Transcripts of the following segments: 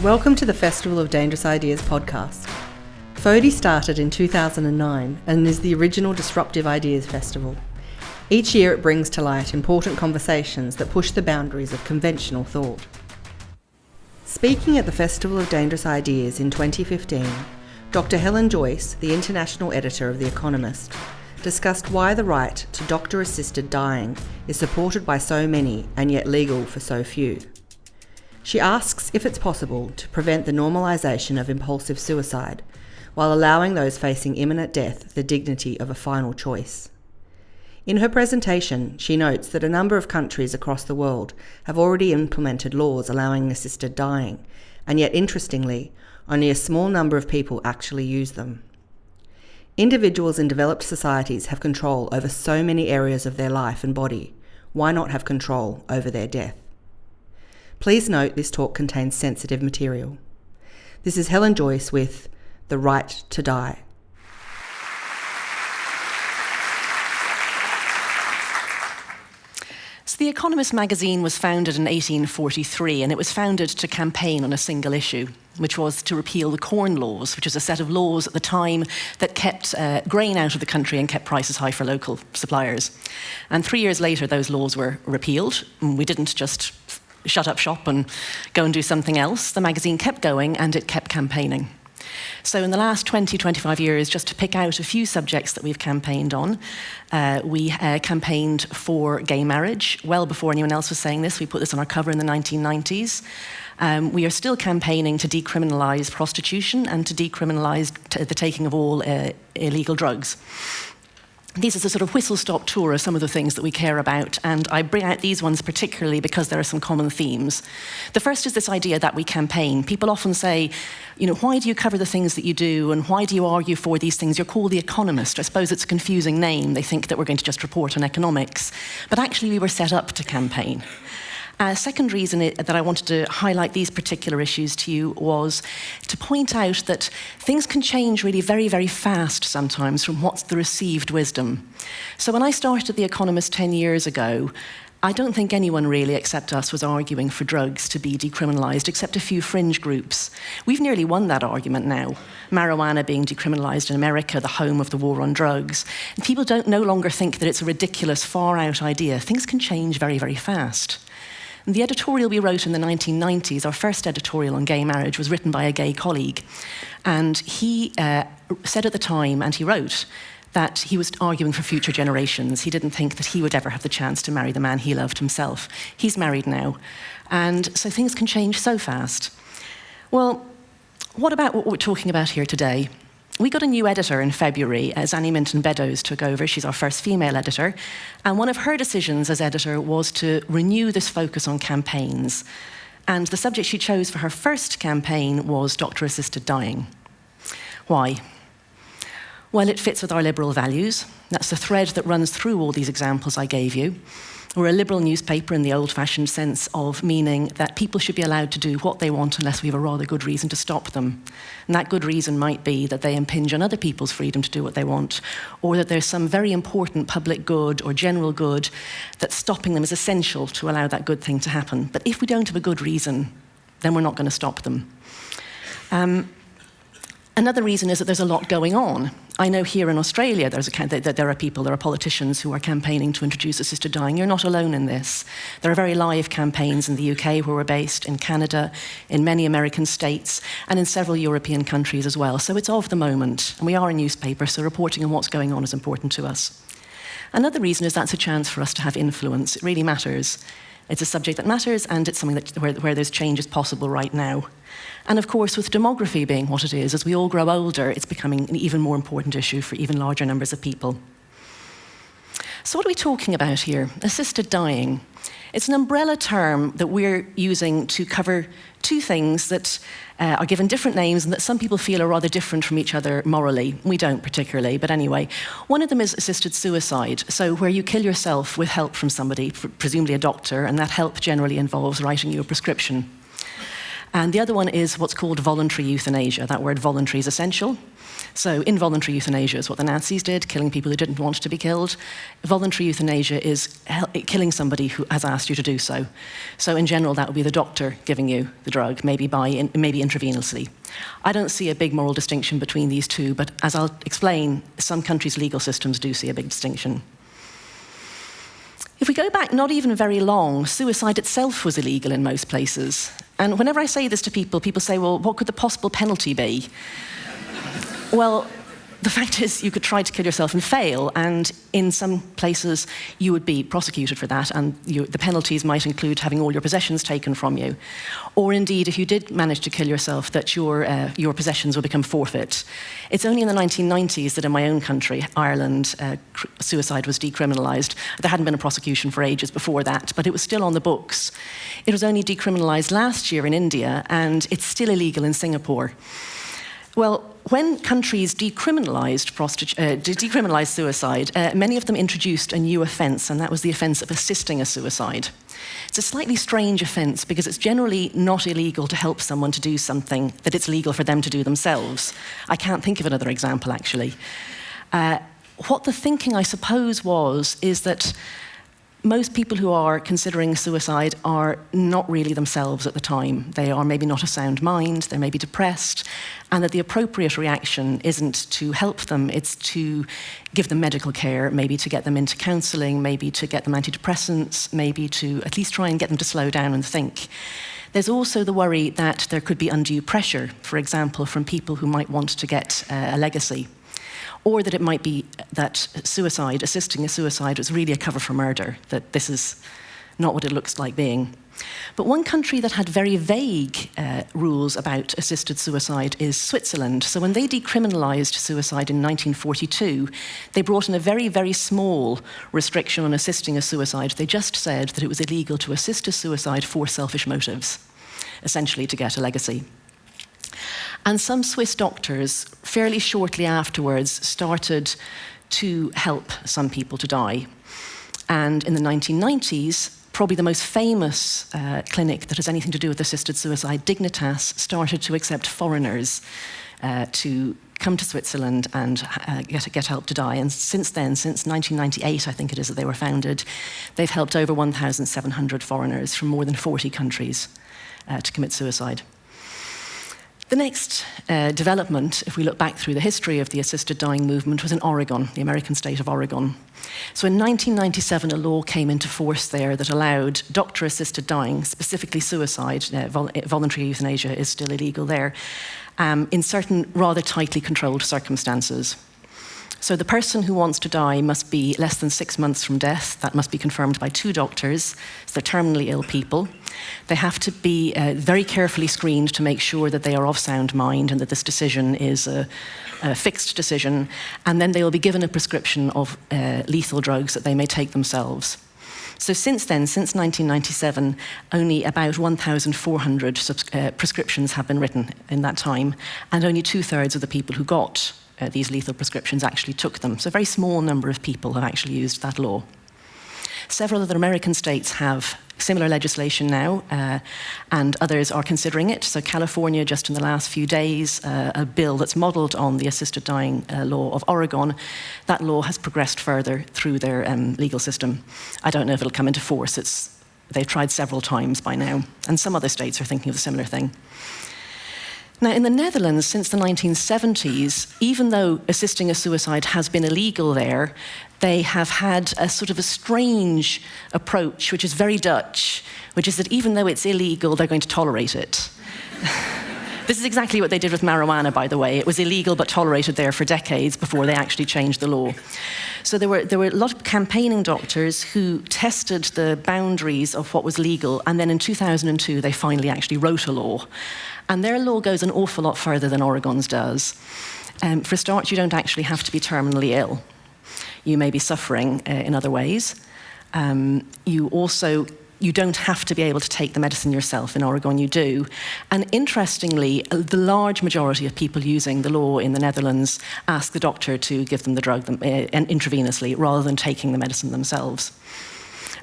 Welcome to the Festival of Dangerous Ideas podcast. FODI started in 2009 and is the original Disruptive Ideas Festival. Each year it brings to light important conversations that push the boundaries of conventional thought. Speaking at the Festival of Dangerous Ideas in 2015, Dr. Helen Joyce, the international editor of The Economist, discussed why the right to doctor-assisted dying is supported by so many and yet legal for so few. She asks if it's possible to prevent the normalisation of impulsive suicide while allowing those facing imminent death the dignity of a final choice. In her presentation, she notes that a number of countries across the world have already implemented laws allowing assisted dying, and yet interestingly, only a small number of people actually use them. Individuals in developed societies have control over so many areas of their life and body. Why not have control over their death? Please note this talk contains sensitive material. This is Helen Joyce with The Right to Die. So The Economist magazine was founded in 1843, and it was founded to campaign on a single issue, which was to repeal the Corn Laws, which was a set of laws at the time that kept grain out of the country and kept prices high for local suppliers. And 3 years later, those laws were repealed. We didn't just shut up shop and go and do something else. The magazine kept going and it kept campaigning. So in the last 20, 25 years, just to pick out a few subjects that we've campaigned on, we campaigned for gay marriage. Well before anyone else was saying this, we put this on our cover in the 1990s. We are still campaigning to decriminalise prostitution and to decriminalise the taking of all illegal drugs. These are the sort of whistle-stop tour of some of the things that we care about, and I bring out these ones particularly because there are some common themes. The first is this idea that we campaign. People often say, why do you cover the things that you do, and why do you argue for these things? You're called The Economist. I suppose it's a confusing name. They think that we're going to just report on economics. But actually, we were set up to campaign. A second reason that I wanted to highlight these particular issues to you was to point out that things can change really very, very fast sometimes from what's the received wisdom. So when I started The Economist 10 years ago, I don't think anyone really except us was arguing for drugs to be decriminalised, except a few fringe groups. We've nearly won that argument now. Marijuana being decriminalised in America, the home of the war on drugs. And people no longer think that it's a ridiculous, far-out idea. Things can change very, very fast. The editorial we wrote in the 1990s, our first editorial on gay marriage, was written by a gay colleague. And he said at the time, and he wrote, that he was arguing for future generations. He didn't think that he would ever have the chance to marry the man he loved himself. He's married now. And so things can change so fast. Well, what about what we're talking about here today? We got a new editor in February as Annie Minton-Beddoes took over. She's our first female editor. And one of her decisions as editor was to renew this focus on campaigns. And the subject she chose for her first campaign was doctor-assisted dying. Why? Well, it fits with our liberal values. That's the thread that runs through all these examples I gave you. We're a liberal newspaper in the old-fashioned sense of meaning that people should be allowed to do what they want unless we have a rather good reason to stop them. And that good reason might be that they impinge on other people's freedom to do what they want, or that there's some very important public good or general good that stopping them is essential to allow that good thing to happen. But if we don't have a good reason, then we're not going to stop them. Another reason is that there's a lot going on. I know here in Australia there are politicians who are campaigning to introduce assisted dying. You're not alone in this. There are very live campaigns in the UK where we're based, in Canada, in many American states, and in several European countries as well. So it's of the moment, and we are a newspaper, so reporting on what's going on is important to us. Another reason is that's a chance for us to have influence. It really matters. It's a subject that matters, and it's something where there's change is possible right now. And of course, with demography being what it is, as we all grow older, it's becoming an even more important issue for even larger numbers of people. So what are we talking about here? Assisted dying. It's an umbrella term that we're using to cover two things that are given different names and that some people feel are rather different from each other morally. We don't particularly, but anyway. One of them is assisted suicide, so where you kill yourself with help from somebody, presumably a doctor, and that help generally involves writing you a prescription. And the other one is what's called voluntary euthanasia. That word voluntary is essential. So involuntary euthanasia is what the Nazis did, killing people who didn't want to be killed. Voluntary euthanasia is killing somebody who has asked you to do so. So in general, that would be the doctor giving you the drug, maybe intravenously. I don't see a big moral distinction between these two, but as I'll explain, some countries' legal systems do see a big distinction. If we go back not even very long, suicide itself was illegal in most places. And whenever I say this to people, people say, well, what could the possible penalty be? Well, the fact is you could try to kill yourself and fail, and in some places you would be prosecuted for that, and the penalties might include having all your possessions taken from you. Or indeed, if you did manage to kill yourself, that your possessions would become forfeit. It's only in the 1990s that in my own country, Ireland, suicide was decriminalised. There hadn't been a prosecution for ages before that, but it was still on the books. It was only decriminalised last year in India, and it's still illegal in Singapore. Well, when countries decriminalised suicide, many of them introduced a new offence, and that was the offence of assisting a suicide. It's a slightly strange offence because it's generally not illegal to help someone to do something that it's legal for them to do themselves. I can't think of another example, actually. What the thinking, I suppose, is that most people who are considering suicide are not really themselves at the time. They are maybe not a sound mind, they may be depressed, and that the appropriate reaction isn't to help them, it's to give them medical care, maybe to get them into counselling, maybe to get them antidepressants, maybe to at least try and get them to slow down and think. There's also the worry that there could be undue pressure, for example, from people who might want to get a legacy. Or that it might be that suicide, assisting a suicide, was really a cover for murder, that this is not what it looks like being. But one country that had very vague rules about assisted suicide is Switzerland. So when they decriminalised suicide in 1942, they brought in a very, very small restriction on assisting a suicide. They just said that it was illegal to assist a suicide for selfish motives, essentially to get a legacy. And some Swiss doctors, fairly shortly afterwards, started to help some people to die. And in the 1990s, probably the most famous clinic that has anything to do with assisted suicide, Dignitas, started to accept foreigners to come to Switzerland and get help to die. And since then, since 1998, I think it is that they were founded, they've helped over 1,700 foreigners from more than 40 countries to commit suicide. The next development, if we look back through the history of the assisted dying movement, was in Oregon, the American state of Oregon. So in 1997, a law came into force there that allowed doctor-assisted dying, specifically suicide, voluntary euthanasia is still illegal there, in certain rather tightly controlled circumstances. So the person who wants to die must be less than 6 months from death. That must be confirmed by 2 doctors. So they're terminally ill people. They have to be very carefully screened to make sure that they are of sound mind and that this decision is a fixed decision. And then they will be given a prescription of lethal drugs that they may take themselves. So since then, since 1997, only about 1,400 prescriptions have been written in that time, and only 2/3 of the people who got these lethal prescriptions actually took them. So a very small number of people have actually used that law. Several other American states have similar legislation now, and others are considering it. So California, just in the last few days, a bill that's modelled on the assisted dying law of Oregon, that law has progressed further through their legal system. I don't know if it'll come into force. They've tried several times by now, and some other states are thinking of a similar thing. Now, in the Netherlands, since the 1970s, even though assisting a suicide has been illegal there, they have had a sort of a strange approach, which is very Dutch, which is that even though it's illegal, they're going to tolerate it. This is exactly what they did with marijuana, by the way. It was illegal but tolerated there for decades before they actually changed the law. So there were a lot of campaigning doctors who tested the boundaries of what was legal, and then in 2002 they finally actually wrote a law. And their law goes an awful lot further than Oregon's does. For a start, you don't actually have to be terminally ill. You may be suffering in other ways. You don't have to be able to take the medicine yourself. In Oregon, you do. And interestingly, the large majority of people using the law in the Netherlands ask the doctor to give them the drug intravenously rather than taking the medicine themselves.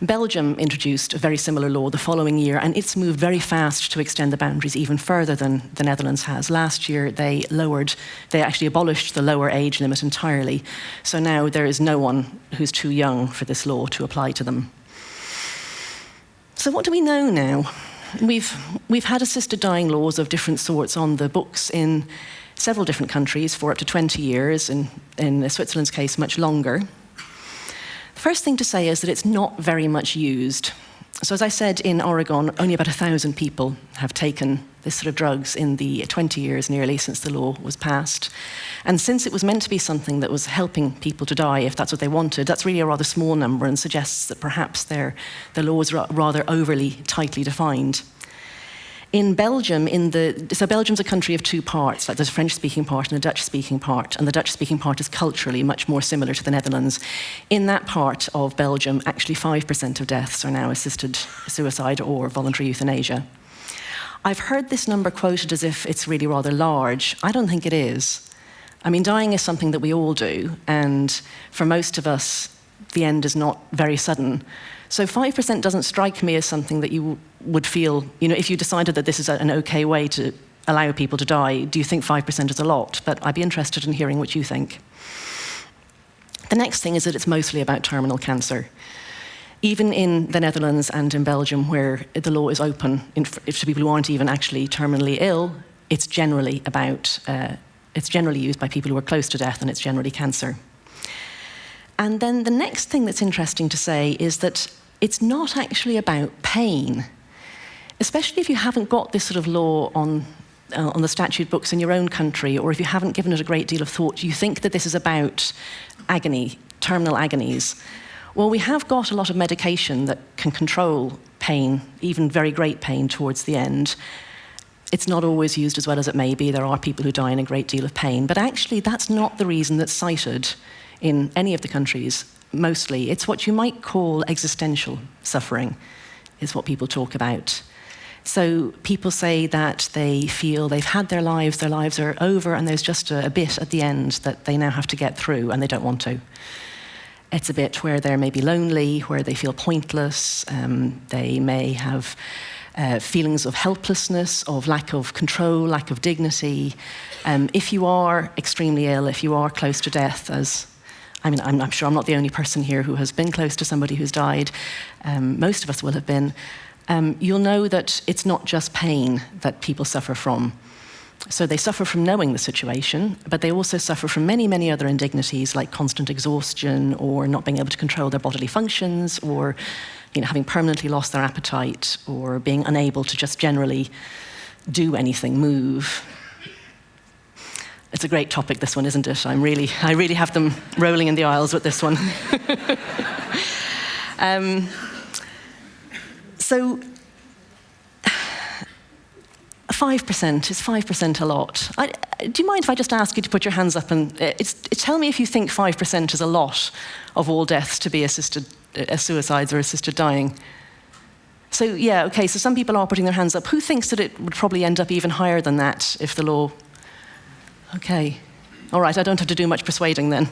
Belgium introduced a very similar law the following year, and it's moved very fast to extend the boundaries even further than the Netherlands has. Last year, they actually abolished the lower age limit entirely. So now there is no one who's too young for this law to apply to them. So what do we know now? We've had assisted dying laws of different sorts on the books in several different countries for up to 20 years, in Switzerland's case, much longer. The first thing to say is that it's not very much used. So as I said, in Oregon, only about 1,000 people have taken this sort of drugs in the 20 years nearly since the law was passed. And since it was meant to be something that was helping people to die, if that's what they wanted, that's really a rather small number and suggests that perhaps the law is rather overly tightly defined. In Belgium, so Belgium's a country of two parts, like there's a French-speaking part and a Dutch-speaking part, and the Dutch-speaking part is culturally much more similar to the Netherlands. In that part of Belgium, actually 5% of deaths are now assisted suicide or voluntary euthanasia. I've heard this number quoted as if it's really rather large. I don't think it is. I mean, dying is something that we all do, and for most of us, the end is not very sudden. So 5% doesn't strike me as something that you would feel, if you decided that this is an okay way to allow people to die, do you think 5% is a lot? But I'd be interested in hearing what you think. The next thing is that it's mostly about terminal cancer. Even in the Netherlands and in Belgium, where the law is open to people who aren't even actually terminally ill, it's generally used by people who are close to death, and it's generally cancer. And then the next thing that's interesting to say is that it's not actually about pain, especially if you haven't got this sort of law on the statute books in your own country, or if you haven't given it a great deal of thought. You think that this is about agony, terminal agonies. Well, we have got a lot of medication that can control pain, even very great pain towards the end. It's not always used as well as it may be. There are people who die in a great deal of pain, but actually that's not the reason that's cited in any of the countries, mostly. It's what you might call existential suffering, is what people talk about. So people say that they feel they've had their lives are over, and there's just a bit at the end that they now have to get through, and they don't want to. It's a bit where they're maybe lonely, where they feel pointless, they may have feelings of helplessness, of lack of control, lack of dignity. If you are extremely ill, if you are close to death, I'm sure I'm not the only person here who has been close to somebody who's died. Most of us will have been. You'll know that it's not just pain that people suffer from. So they suffer from knowing the situation, but they also suffer from many, many other indignities like constant exhaustion, or not being able to control their bodily functions, or having permanently lost their appetite, or being unable to just generally do anything, move. It's a great topic, this one, isn't it? I really have them rolling in the aisles with this one. So 5%, is 5% a lot? Do you mind if I just ask you to put your hands up and tell me if you think 5% is a lot of all deaths to be suicides or assisted dying? So yeah, okay, so some people are putting their hands up. Who thinks that it would probably end up even higher than that if the law... Okay, all right, I don't have to do much persuading then.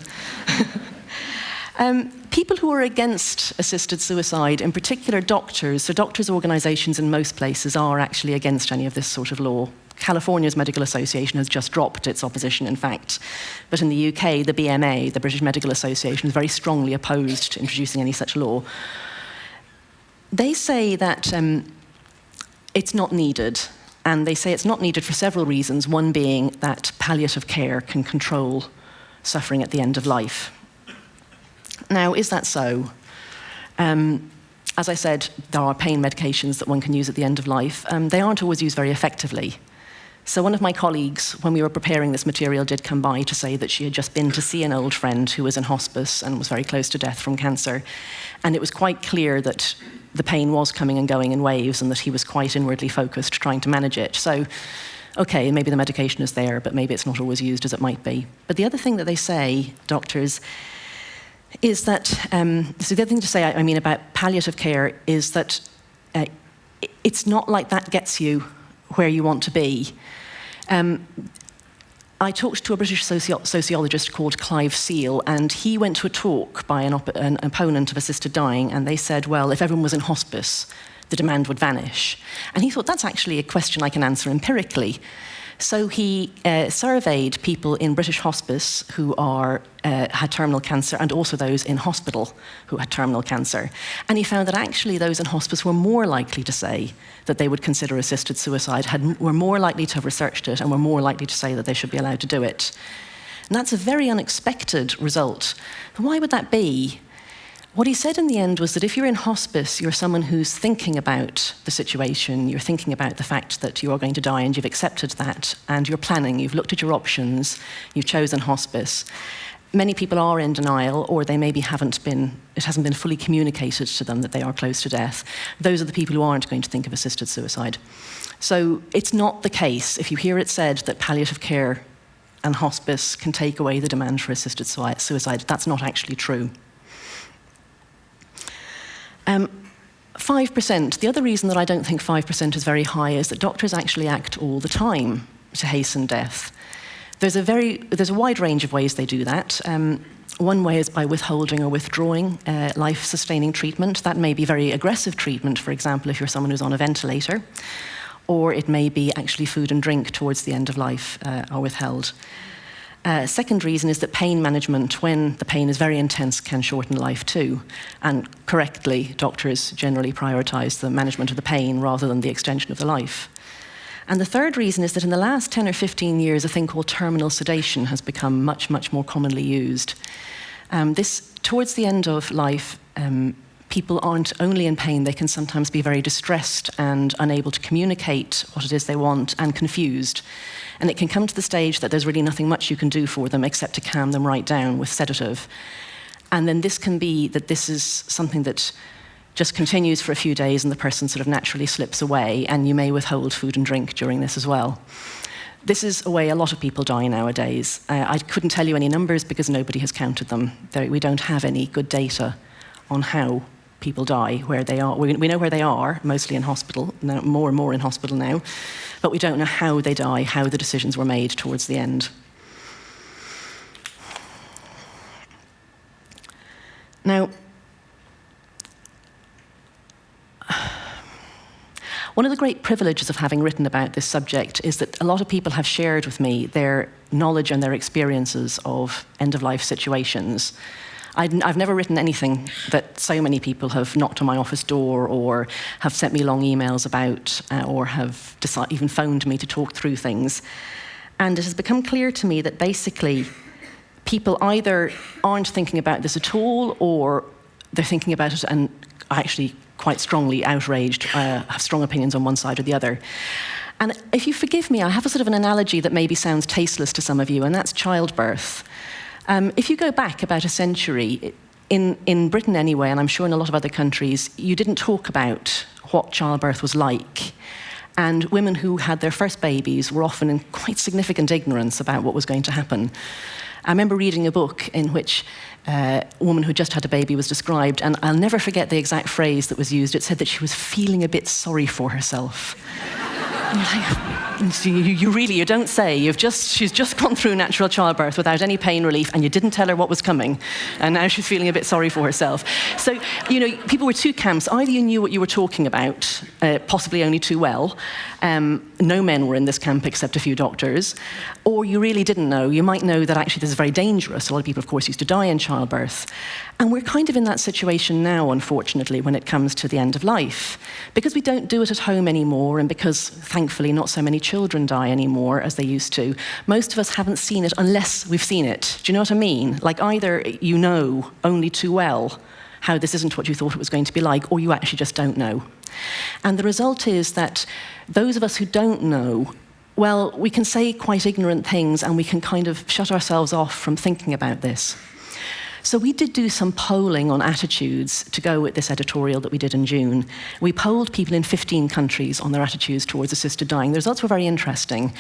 People who are against assisted suicide, in particular doctors, so doctors' organisations in most places are actually against any of this sort of law. California's Medical Association has just dropped its opposition, in fact. But in the UK, the BMA, the British Medical Association, is very strongly opposed to introducing any such law. They say that it's not needed. And they say it's not needed for several reasons, one being that palliative care can control suffering at the end of life. Now, is that so? As I said, there are pain medications that one can use at the end of life. They aren't always used very effectively. So one of my colleagues, when we were preparing this material, did come by to say that she had just been to see an old friend who was in hospice and was very close to death from cancer. And it was quite clear that the pain was coming and going in waves, and that he was quite inwardly focused trying to manage it. So, okay, maybe the medication is there, but maybe it's not always used as it might be. But the other thing that they say, doctors, is that, so the other thing to say, I mean, about palliative care is that it's not like that gets you where you want to be. I talked to a British sociologist called Clive Seal, and he went to a talk by an opponent of assisted dying, and they said, well, if everyone was in hospice, the demand would vanish. And he thought, that's actually a question I can answer empirically. So he surveyed people in British hospice who had terminal cancer, and also those in hospital who had terminal cancer. And he found that actually those in hospice were more likely to say that they would consider assisted suicide, were more likely to have researched it, and were more likely to say that they should be allowed to do it. And that's a very unexpected result. And why would that be? What he said in the end was that if you're in hospice, you're someone who's thinking about the situation, you're thinking about the fact that you are going to die and you've accepted that, and you're planning, you've looked at your options, you've chosen hospice. Many people are in denial, or they maybe it hasn't been fully communicated to them that they are close to death. Those are the people who aren't going to think of assisted suicide. So it's not the case, if you hear it said that palliative care and hospice can take away the demand for assisted suicide, that's not actually true. 5%. The other reason that I don't think 5% is very high is that doctors actually act all the time to hasten death. There's a wide range of ways they do that. One way is by withholding or withdrawing life-sustaining treatment. That may be very aggressive treatment, for example, if you're someone who's on a ventilator, or it may be actually food and drink towards the end of life are withheld. Second reason is that pain management, when the pain is very intense, can shorten life too. And correctly, doctors generally prioritise the management of the pain rather than the extension of the life. And the third reason is that in the last 10 or 15 years, a thing called terminal sedation has become much, much more commonly used. Towards the end of life, people aren't only in pain, they can sometimes be very distressed and unable to communicate what it is they want, and confused. And it can come to the stage that there's really nothing much you can do for them except to calm them right down with sedative. And then this can be that this is something that just continues for a few days and the person sort of naturally slips away, and you may withhold food and drink during this as well. This is a way a lot of people die nowadays. I couldn't tell you any numbers because nobody has counted them. We don't have any good data on how people die, where they are. We know where they are, mostly in hospital, now, more and more in hospital now, but we don't know how they die, how the decisions were made towards the end. Now, one of the great privileges of having written about this subject is that a lot of people have shared with me their knowledge and their experiences of end-of-life situations. I've never written anything that so many people have knocked on my office door or have sent me long emails about or have even phoned me to talk through things. And it has become clear to me that basically people either aren't thinking about this at all, or they're thinking about it and actually quite strongly outraged, have strong opinions on one side or the other. And if you forgive me, I have a sort of an analogy that maybe sounds tasteless to some of you, and that's childbirth. If you go back about a century, in Britain anyway, and I'm sure in a lot of other countries, you didn't talk about what childbirth was like. And women who had their first babies were often in quite significant ignorance about what was going to happen. I remember reading a book in which a woman who just had a baby was described, and I'll never forget the exact phrase that was used. It said that she was feeling a bit sorry for herself. You don't say. She's just gone through natural childbirth without any pain relief, and you didn't tell her what was coming, and now she's feeling a bit sorry for herself. So, people were two camps. Either you knew what you were talking about, possibly only too well. No men were in this camp except a few doctors. Or you really didn't know. You might know that actually this is very dangerous. A lot of people, of course, used to die in childbirth. And we're kind of in that situation now, unfortunately, when it comes to the end of life. Because we don't do it at home anymore, and because, thankfully, not so many children die anymore as they used to, most of us haven't seen it unless we've seen it. Do you know what I mean? Like, either you know only too well how this isn't what you thought it was going to be like, or you actually just don't know. And the result is that those of us who don't know, well, we can say quite ignorant things, and we can kind of shut ourselves off from thinking about this. So we did do some polling on attitudes to go with this editorial that we did in June. We polled people in 15 countries on their attitudes towards assisted dying. The results were very interesting,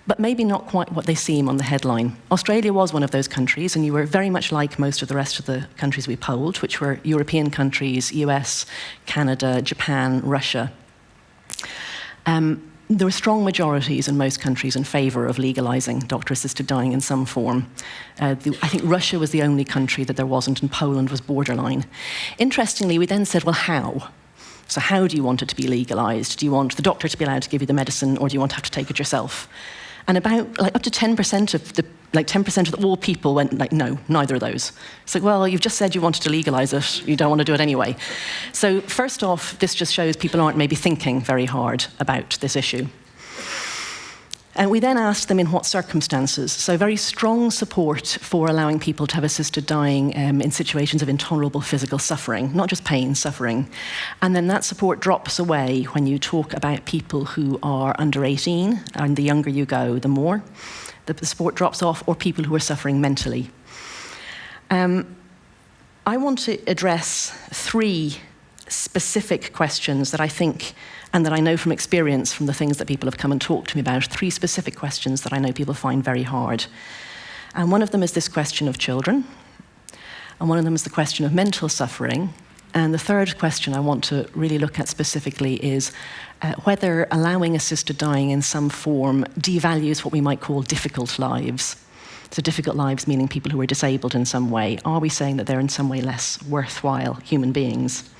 but maybe not quite what they seem on the headline. Australia was one of those countries, and you were very much like most of the rest of the countries we polled, which were European countries, US, Canada, Japan, Russia. there were strong majorities in most countries in favour of legalising doctor-assisted dying in some form. I think Russia was the only country that there wasn't, and Poland was borderline. Interestingly, we then said, well, how? So how do you want it to be legalised? Do you want the doctor to be allowed to give you the medicine, or do you want to have to take it yourself? And about up to 10% of all people went no, neither of those. It's like, well, you've just said you wanted to legalise it, you don't want to do it anyway. So first off, this just shows people aren't maybe thinking very hard about this issue. And we then asked them in what circumstances. So very strong support for allowing people to have assisted dying in situations of intolerable physical suffering, not just pain, suffering. And then that support drops away when you talk about people who are under 18, and the younger you go, the more. The support drops off, or people who are suffering mentally. I want to address 3 specific questions that I think, and that I know from experience from the things that people have come and talked to me about, 3 specific questions that I know people find very hard. And one of them is this question of children, and one of them is the question of mental suffering, and the third question I want to really look at specifically is whether allowing assisted dying in some form devalues what we might call difficult lives. So difficult lives meaning people who are disabled in some way. Are we saying that they're in some way less worthwhile human beings?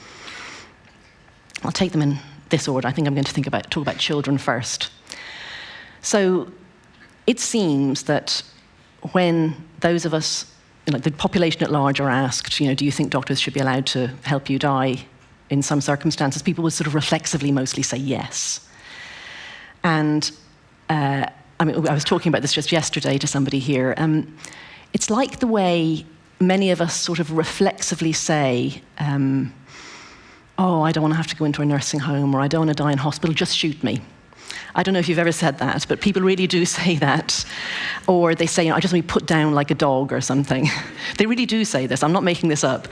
I'll take them in this order. I think I'm going to talk about children first. So it seems that when those of us, the population at large, are asked, do you think doctors should be allowed to help you die in some circumstances, people would sort of reflexively mostly say yes. And I was talking about this just yesterday to somebody here. It's like the way many of us sort of reflexively say, oh, I don't want to have to go into a nursing home, or I don't want to die in hospital, just shoot me. I don't know if you've ever said that, but people really do say that. Or they say, I just want to be put down like a dog or something. They really do say this. I'm not making this up.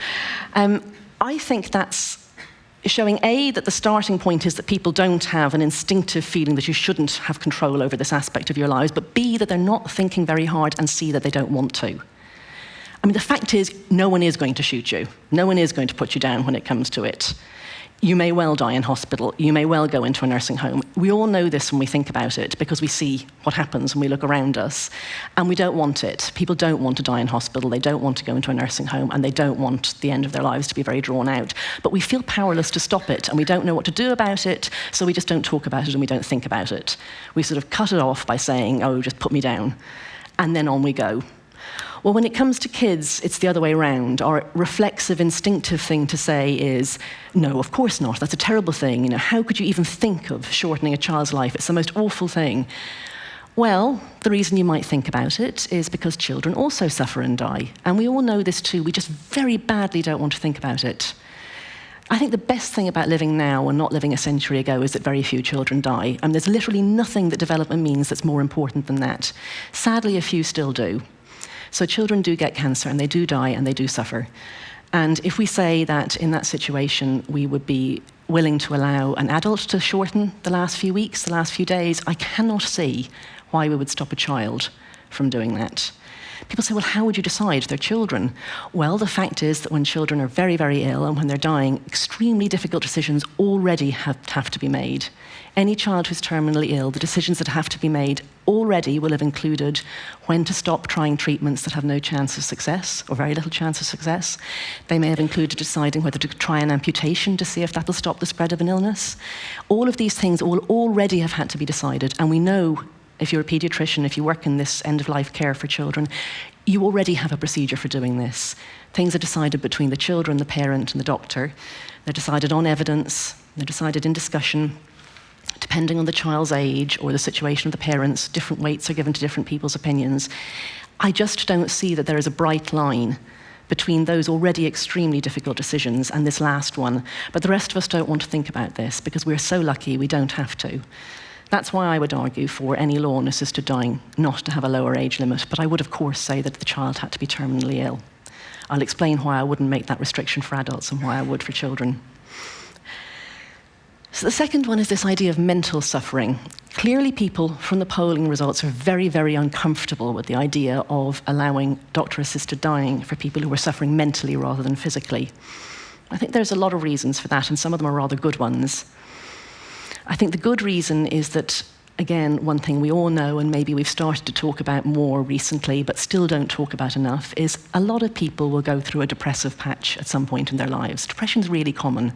I think that's showing, A, that the starting point is that people don't have an instinctive feeling that you shouldn't have control over this aspect of your lives, but B, that they're not thinking very hard, and C, that they don't want to. The fact is, no one is going to shoot you. No one is going to put you down when it comes to it. You may well die in hospital. You may well go into a nursing home. We all know this when we think about it, because we see what happens when we look around us, and we don't want it. People don't want to die in hospital. They don't want to go into a nursing home, and they don't want the end of their lives to be very drawn out. But we feel powerless to stop it, and we don't know what to do about it, so we just don't talk about it and we don't think about it. We sort of cut it off by saying, oh, just put me down, and then on we go. Well, when it comes to kids, it's the other way around. Our reflexive, instinctive thing to say is, no, of course not. That's a terrible thing. How could you even think of shortening a child's life? It's the most awful thing. Well, the reason you might think about it is because children also suffer and die. And we all know this too. We just very badly don't want to think about it. I think the best thing about living now and not living a century ago is that very few children die. And there's literally nothing that development means that's more important than that. Sadly, a few still do. So children do get cancer, and they do die, and they do suffer. And if we say that in that situation we would be willing to allow an adult to shorten the last few weeks, the last few days, I cannot see why we would stop a child from doing that. People say, well, how would you decide? They're children. Well, the fact is that when children are very, very ill and when they're dying, extremely difficult decisions already have to be made. Any child who's terminally ill, the decisions that have to be made already will have included when to stop trying treatments that have no chance of success, or very little chance of success. They may have included deciding whether to try an amputation to see if that'll stop the spread of an illness. All of these things will already have had to be decided, and we know, if you're a paediatrician, if you work in this end-of-life care for children, you already have a procedure for doing this. Things are decided between the children, the parent, and the doctor. They're decided on evidence. They're decided in discussion. Depending on the child's age or the situation of the parents, different weights are given to different people's opinions. I just don't see that there is a bright line between those already extremely difficult decisions and this last one. But the rest of us don't want to think about this because we're so lucky we don't have to. That's why I would argue for any law on assisted dying not to have a lower age limit, but I would of course say that the child had to be terminally ill. I'll explain why I wouldn't make that restriction for adults and why I would for children. So the second one is this idea of mental suffering. Clearly people from the polling results are very, very uncomfortable with the idea of allowing doctor-assisted dying for people who are suffering mentally rather than physically. I think there's a lot of reasons for that, and some of them are rather good ones. I think the good reason is that, again, one thing we all know, and maybe we've started to talk about more recently, but still don't talk about enough, is a lot of people will go through a depressive patch at some point in their lives. Depression is really common.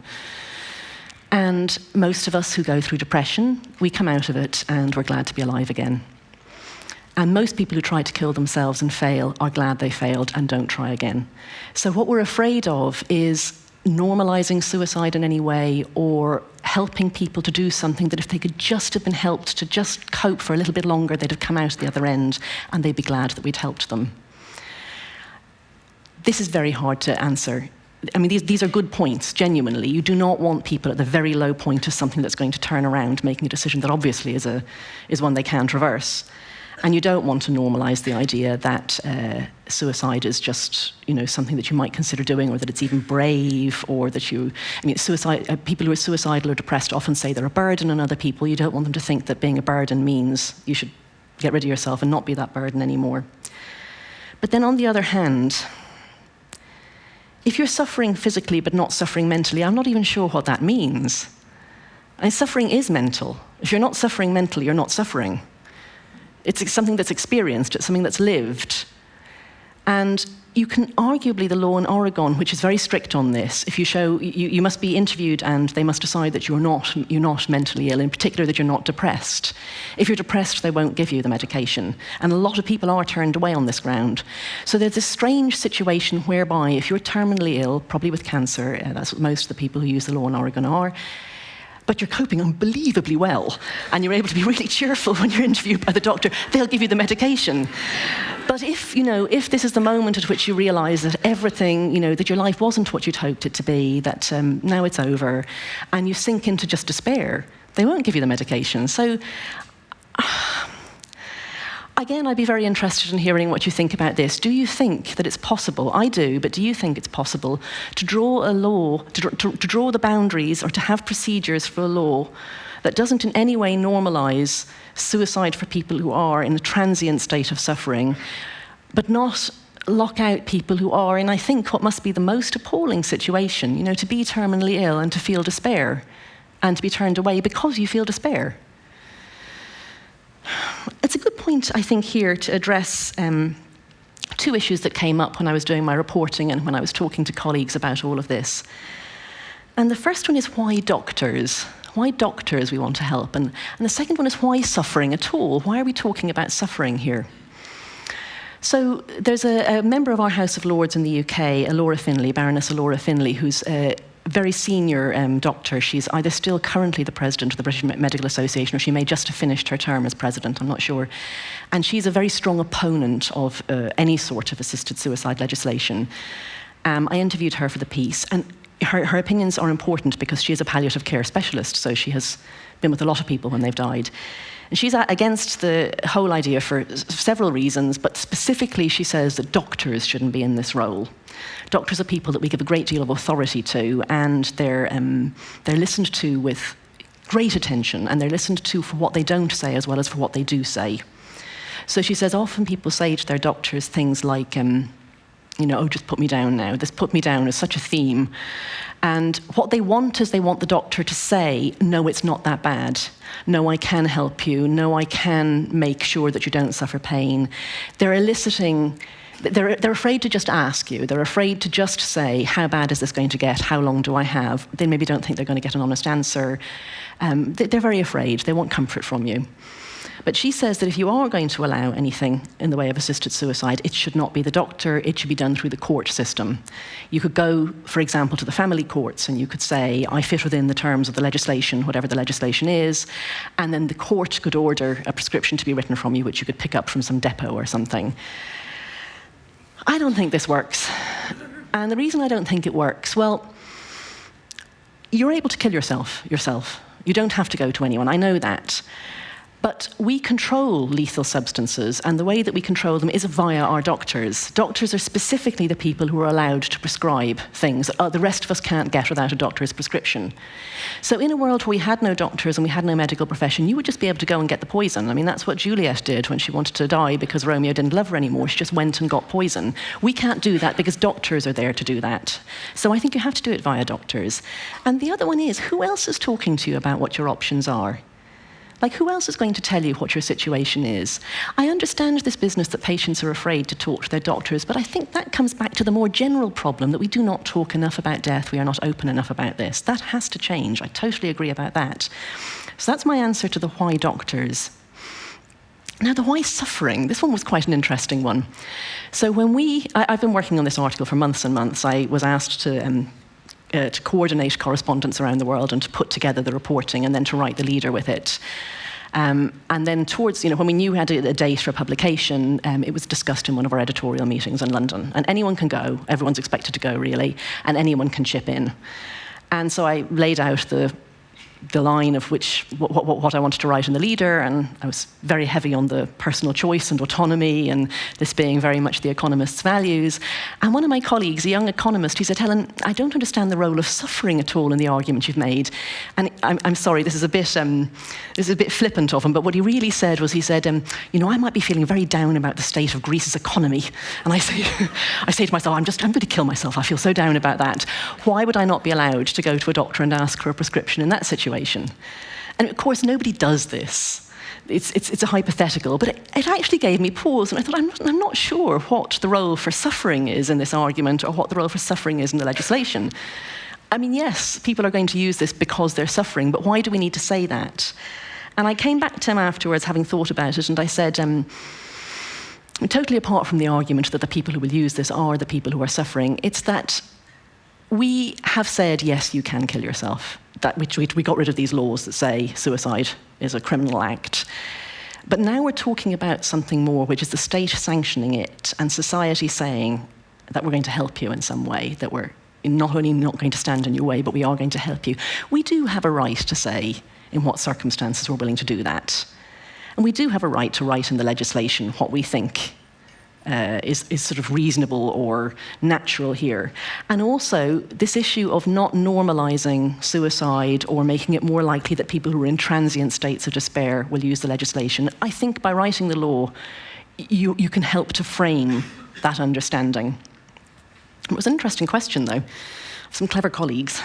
And most of us who go through depression, we come out of it and we're glad to be alive again. And most people who try to kill themselves and fail are glad they failed and don't try again. So what we're afraid of is normalizing suicide in any way, or helping people to do something that if they could just have been helped to just cope for a little bit longer, they'd have come out the other end and they'd be glad that we'd helped them. This is very hard to answer. I mean, these are good points, genuinely. You do not want people at the very low point of something that's going to turn around, making a decision that obviously is one they can't reverse. And you don't want to normalise the idea that suicide is just, something that you might consider doing, or that it's even brave, or that people who are suicidal or depressed often say they're a burden on other people. You don't want them to think that being a burden means you should get rid of yourself and not be that burden anymore. But then on the other hand, if you're suffering physically but not suffering mentally, I'm not even sure what that means. And suffering is mental. If you're not suffering mentally, you're not suffering. It's something that's experienced, it's something that's lived. And you can arguably, the law in Oregon, which is very strict on this, if you show, you must be interviewed and they must decide that you're not mentally ill, in particular that you're not depressed. If you're depressed, they won't give you the medication. And a lot of people are turned away on this ground. So there's this strange situation whereby if you're terminally ill, probably with cancer, that's what most of the people who use the law in Oregon are, but you're coping unbelievably well, and you're able to be really cheerful when you're interviewed by the doctor, they'll give you the medication. But if this is the moment at which you realise that everything, that your life wasn't what you'd hoped it to be, that now it's over, and you sink into just despair, they won't give you the medication. So, again, I'd be very interested in hearing what you think about this. Do you think that it's possible? I do, but do you think it's possible to draw a law, to draw the boundaries, or to have procedures for a law that doesn't in any way normalise suicide for people who are in a transient state of suffering, but not lock out people who are in, I think, what must be the most appalling situation, to be terminally ill and to feel despair, and to be turned away because you feel despair? It's a good point, I think, here to address two issues that came up when I was doing my reporting and when I was talking to colleagues about all of this. And the first one is why doctors? Why doctors we want to help? And the second one is why suffering at all? Why are we talking about suffering here? So there's a member of our House of Lords in the UK, Baroness Laura Finlay, who's a very senior doctor. She's either still currently the president of the British Medical Association, or she may just have finished her term as president, I'm not sure. And she's a very strong opponent of any sort of assisted suicide legislation. I interviewed her for the piece, and her opinions are important because she is a palliative care specialist, so she has been with a lot of people when they've died. And she's against the whole idea for several reasons, but specifically she says that doctors shouldn't be in this role. Doctors are people that we give a great deal of authority to, and they're listened to with great attention, and they're listened to for what they don't say as well as for what they do say. So she says often people say to their doctors things like, oh, just put me down now. This put me down is such a theme. And what they want is they want the doctor to say, no, it's not that bad. No, I can help you. No, I can make sure that you don't suffer pain. They're eliciting, they're afraid to just ask you. They're afraid to just say, how bad is this going to get? How long do I have? They maybe don't think they're going to get an honest answer. They're very afraid. They want comfort from you. But she says that if you are going to allow anything in the way of assisted suicide, it should not be the doctor, it should be done through the court system. You could go, for example, to the family courts and you could say, I fit within the terms of the legislation, whatever the legislation is, and then the court could order a prescription to be written from you, which you could pick up from some depot or something. I don't think this works. And the reason I don't think it works, well, you're able to kill yourself. You don't have to go to anyone, I know that. But we control lethal substances, and the way that we control them is via our doctors. Doctors are specifically the people who are allowed to prescribe things that the rest of us can't get without a doctor's prescription. So in a world where we had no doctors and we had no medical profession, you would just be able to go and get the poison. I mean, that's what Juliet did when she wanted to die because Romeo didn't love her anymore. She just went and got poison. We can't do that because doctors are there to do that. So I think you have to do it via doctors. And the other one is, who else is talking to you about what your options are? Like, who else is going to tell you what your situation is? I understand this business that patients are afraid to talk to their doctors, but I think that comes back to the more general problem that we do not talk enough about death, we are not open enough about this. That has to change. I totally agree about that. So that's my answer to the why doctors. Now, the why suffering, this one was quite an interesting one. So when I've been working on this article for months and months. I was asked to coordinate correspondence around the world and to put together the reporting and then to write the leader with it. And then towards, when we knew we had a date for publication, it was discussed in one of our editorial meetings in London. And anyone can go, everyone's expected to go really, and anyone can chip in. And so I laid out the line of what I wanted to write in the leader, and I was very heavy on the personal choice and autonomy, and this being very much the Economist's values. And one of my colleagues, a young economist, he said, "Helen, I don't understand the role of suffering at all in the argument you've made." And I'm sorry, this is a bit flippant of him, but what he really said was, he said, I might be feeling very down about the state of Greece's economy. And I say to myself, I'm going to kill myself. I feel so down about that. Why would I not be allowed to go to a doctor and ask for a prescription in that situation? And of course, nobody does this. It's a hypothetical, but it actually gave me pause, and I thought, I'm not sure what the role for suffering is in this argument, or what the role for suffering is in the legislation. I mean, yes, people are going to use this because they're suffering, but why do we need to say that? And I came back to him afterwards, having thought about it, and I said, totally apart from the argument that the people who will use this are the people who are suffering, it's that we have said, yes, you can kill yourself. We got rid of these laws that say suicide is a criminal act. But now we're talking about something more, which is the state sanctioning it and society saying that we're going to help you in some way, that we're not only not going to stand in your way, but we are going to help you. We do have a right to say in what circumstances we're willing to do that. And we do have a right to write in the legislation what we think is sort of reasonable or natural here. And also, this issue of not normalising suicide or making it more likely that people who are in transient states of despair will use the legislation. I think by writing the law, you can help to frame that understanding. It was an interesting question, though. Some clever colleagues.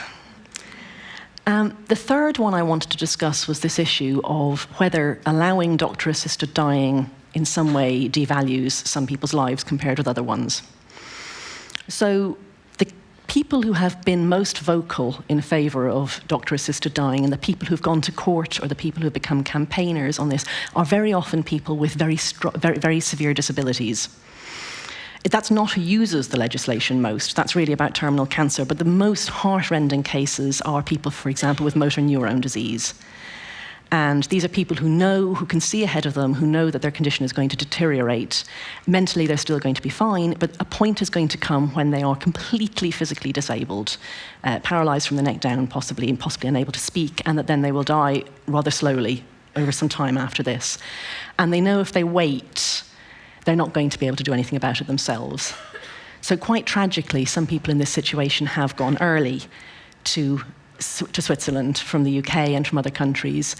The third one I wanted to discuss was this issue of whether allowing doctor-assisted dying in some way devalues some people's lives compared with other ones. So the people who have been most vocal in favour of doctor-assisted dying, and the people who've gone to court or the people who've become campaigners on this, are very often people with very severe disabilities. That's not who uses the legislation most. That's really about terminal cancer. But the most heart-rending cases are people, for example, with motor neurone disease. And these are people who can see ahead of them, who know that their condition is going to deteriorate. Mentally, they're still going to be fine, but a point is going to come when they are completely physically disabled, paralysed from the neck down, possibly unable to speak, and that then they will die rather slowly over some time after this. And they know if they wait, they're not going to be able to do anything about it themselves. So quite tragically, some people in this situation have gone early to Switzerland from the UK and from other countries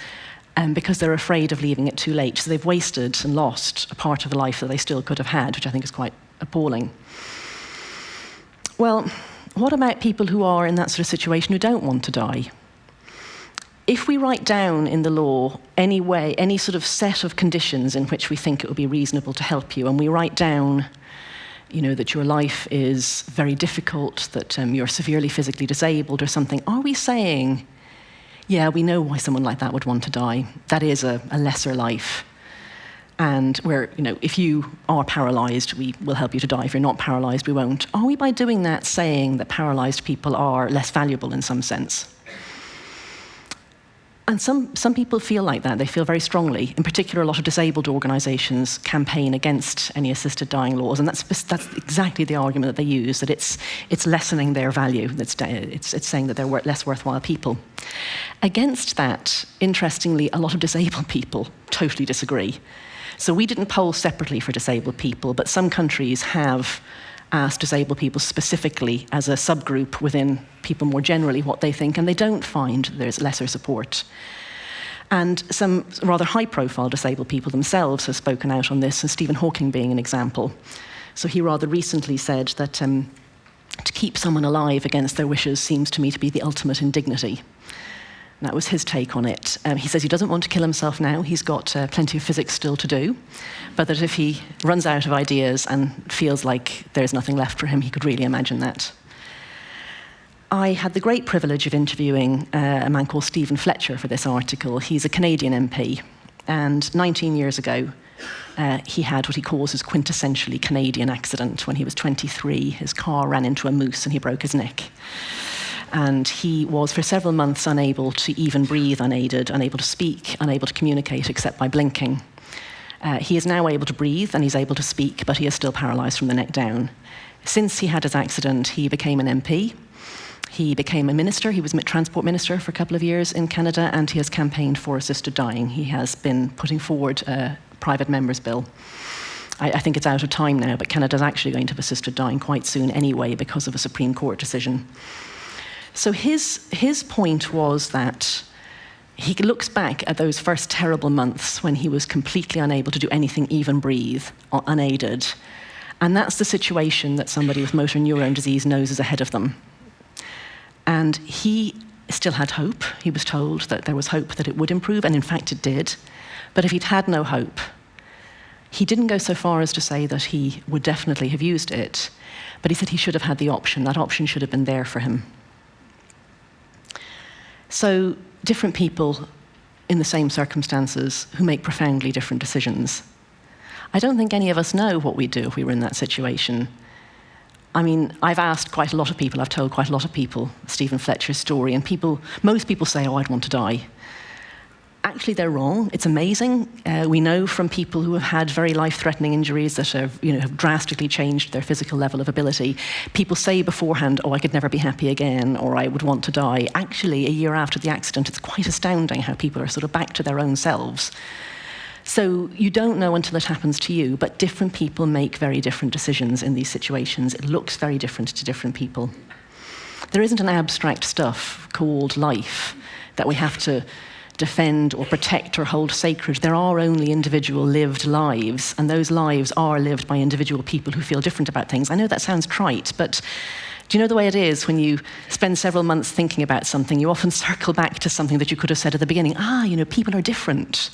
because they're afraid of leaving it too late. So they've wasted and lost a part of the life that they still could have had, which I think is quite appalling. Well, what about people who are in that sort of situation who don't want to die? If we write down in the law any sort of set of conditions in which we think it would be reasonable to help you, and we write down that your life is very difficult, that you're severely physically disabled or something, are we saying, yeah, we know why someone like that would want to die. That is a lesser life. And where, if you are paralysed, we will help you to die. If you're not paralysed, we won't. Are we, by doing that, saying that paralysed people are less valuable in some sense? And some people feel like that. They feel very strongly. In particular, a lot of disabled organisations campaign against any assisted dying laws, and that's exactly the argument that they use, that it's lessening their value. It's saying that they're less worthwhile people. Against that, interestingly, a lot of disabled people totally disagree. So we didn't poll separately for disabled people, but some countries have asked disabled people specifically as a subgroup within people more generally what they think, and they don't find there's lesser support. And some rather high-profile disabled people themselves have spoken out on this, and Stephen Hawking being an example. So he rather recently said that to keep someone alive against their wishes seems to me to be the ultimate indignity. That was his take on it. He says he doesn't want to kill himself now. He's got plenty of physics still to do. But that if he runs out of ideas and feels like there's nothing left for him, he could really imagine that. I had the great privilege of interviewing a man called Stephen Fletcher for this article. He's a Canadian MP. And 19 years ago, he had what he calls his quintessentially Canadian accident. When he was 23, his car ran into a moose and he broke his neck. And he was for several months unable to even breathe unaided, unable to speak, unable to communicate except by blinking. He is now able to breathe and he's able to speak, but he is still paralysed from the neck down. Since he had his accident, he became an MP. He became a minister. He was transport minister for a couple of years in Canada, and he has campaigned for assisted dying. He has been putting forward a private member's bill. I think it's out of time now, but Canada's actually going to have assisted dying quite soon anyway because of a Supreme Court decision. So his point was that he looks back at those first terrible months when he was completely unable to do anything, even breathe, or unaided. And that's the situation that somebody with motor neurone disease knows is ahead of them. And he still had hope. He was told that there was hope that it would improve, and in fact it did. But if he'd had no hope, he didn't go so far as to say that he would definitely have used it, but he said he should have had the option. That option should have been there for him. So different people in the same circumstances who make profoundly different decisions. I don't think any of us know what we'd do if we were in that situation. I mean, I've asked quite a lot of people, I've told quite a lot of people Stephen Fletcher's story, and most people say, oh, I'd want to die. Actually, they're wrong. It's amazing. We know from people who have had very life-threatening injuries that have drastically changed their physical level of ability. People say beforehand, oh, I could never be happy again, or I would want to die. Actually, a year after the accident, it's quite astounding how people are sort of back to their own selves. So you don't know until it happens to you, but different people make very different decisions in these situations. It looks very different to different people. There isn't an abstract stuff called life that we have to defend or protect or hold sacred. There are only individual lived lives, and those lives are lived by individual people who feel different about things. I know that sounds trite, but do you know the way it is when you spend several months thinking about something, you often circle back to something that you could have said at the beginning, people are different.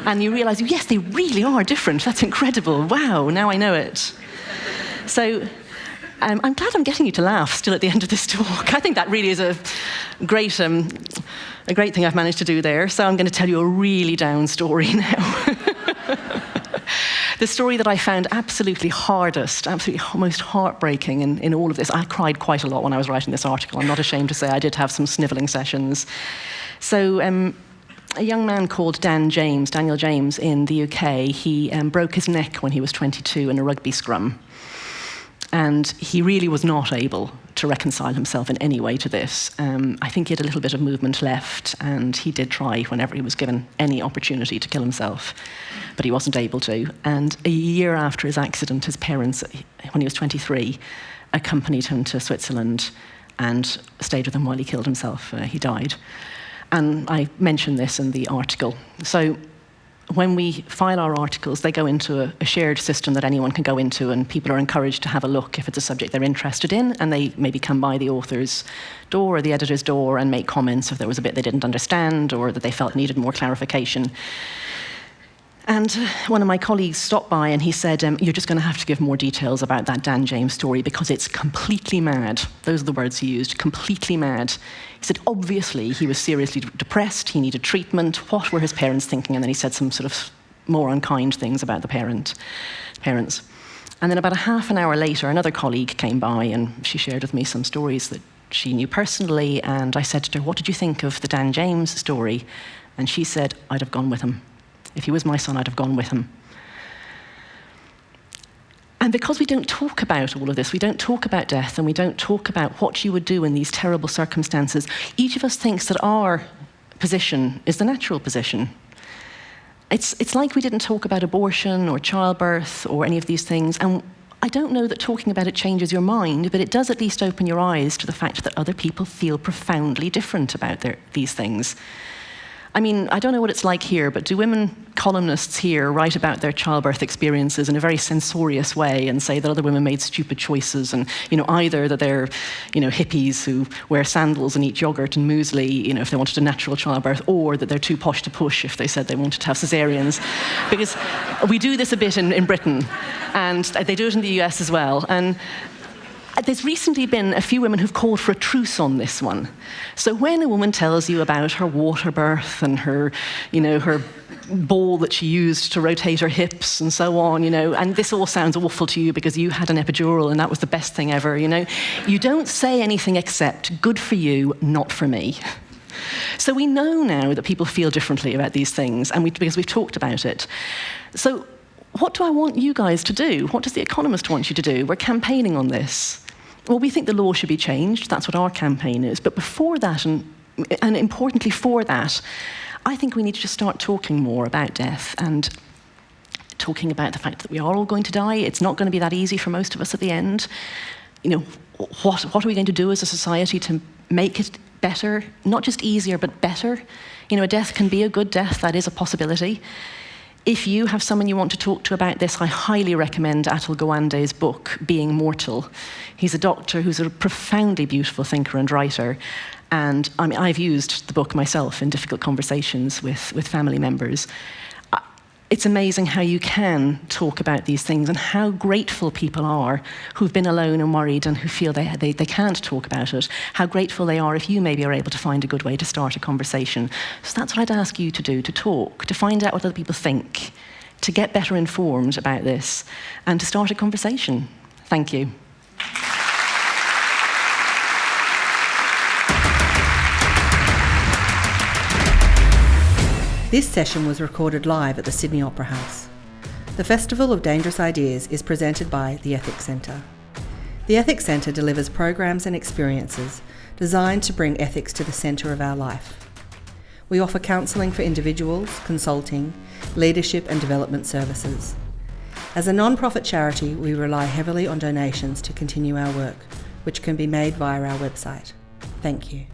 And you realise, yes, they really are different. That's incredible. Wow, now I know it. So I'm glad I'm getting you to laugh still at the end of this talk. I think that really is a great thing I've managed to do there. So I'm going to tell you a really down story now. The story that I found absolutely hardest, absolutely most heartbreaking in all of this. I cried quite a lot when I was writing this article. I'm not ashamed to say I did have some snivelling sessions. So a young man called Daniel James in the UK, he broke his neck when he was 22 in a rugby scrum. And he really was not able to reconcile himself in any way to this. I think he had a little bit of movement left, and he did try whenever he was given any opportunity to kill himself, but he wasn't able to. And a year after his accident, his parents, when he was 23, accompanied him to Switzerland and stayed with him while he killed himself. He died. And I mentioned this in the article. So when we file our articles, they go into a shared system that anyone can go into, and people are encouraged to have a look if it's a subject they're interested in, and they maybe come by the author's door or the editor's door and make comments if there was a bit they didn't understand or that they felt needed more clarification. And one of my colleagues stopped by and he said, you're just going to have to give more details about that Dan James story because it's completely mad. Those are the words he used, completely mad. He said, obviously, he was seriously depressed, he needed treatment, what were his parents thinking? And then he said some sort of more unkind things about the parents. And then about a half an hour later, another colleague came by and she shared with me some stories that she knew personally, and I said to her, "What did you think of the Dan James story?" And she said, "I'd have gone with him. If he was my son, I'd have gone with him." And because we don't talk about all of this, we don't talk about death, and we don't talk about what you would do in these terrible circumstances, each of us thinks that our position is the natural position. It's like we didn't talk about abortion or childbirth or any of these things, and I don't know that talking about it changes your mind, but it does at least open your eyes to the fact that other people feel profoundly different about these things. I mean, I don't know what it's like here, but do women columnists here write about their childbirth experiences in a very censorious way and say that other women made stupid choices, and either that they're hippies who wear sandals and eat yogurt and muesli if they wanted a natural childbirth, or that they're too posh to push if they said they wanted to have cesareans? Because we do this a bit in Britain, and they do it in the US as well. And there's recently been a few women who've called for a truce on this one. So when a woman tells you about her water birth and her ball that she used to rotate her hips and so on, and this all sounds awful to you because you had an epidural and that was the best thing ever, you don't say anything except, "Good for you, not for me." So we know now that people feel differently about these things, and because we've talked about it. So what do I want you guys to do? What does The Economist want you to do? We're campaigning on this. Well, we think the law should be changed. That's what our campaign is. But before that, and importantly for that, I think we need to just start talking more about death and talking about the fact that we are all going to die. It's not going to be that easy for most of us at the end. What are we going to do as a society to make it better? Not just easier, but better. A death can be a good death. That is a possibility. If you have someone you want to talk to about this, I highly recommend Atul Gawande's book, Being Mortal. He's a doctor who's a profoundly beautiful thinker and writer. And I've used the book myself in difficult conversations with family members. It's amazing how you can talk about these things and how grateful people are who've been alone and worried and who feel they can't talk about it, how grateful they are if you maybe are able to find a good way to start a conversation. So that's what I'd ask you to do, to talk, to find out what other people think, to get better informed about this, and to start a conversation. Thank you. This session was recorded live at the Sydney Opera House. The Festival of Dangerous Ideas is presented by the Ethics Centre. The Ethics Centre delivers programs and experiences designed to bring ethics to the centre of our life. We offer counselling for individuals, consulting, leadership and development services. As a non-profit charity, we rely heavily on donations to continue our work, which can be made via our website. Thank you.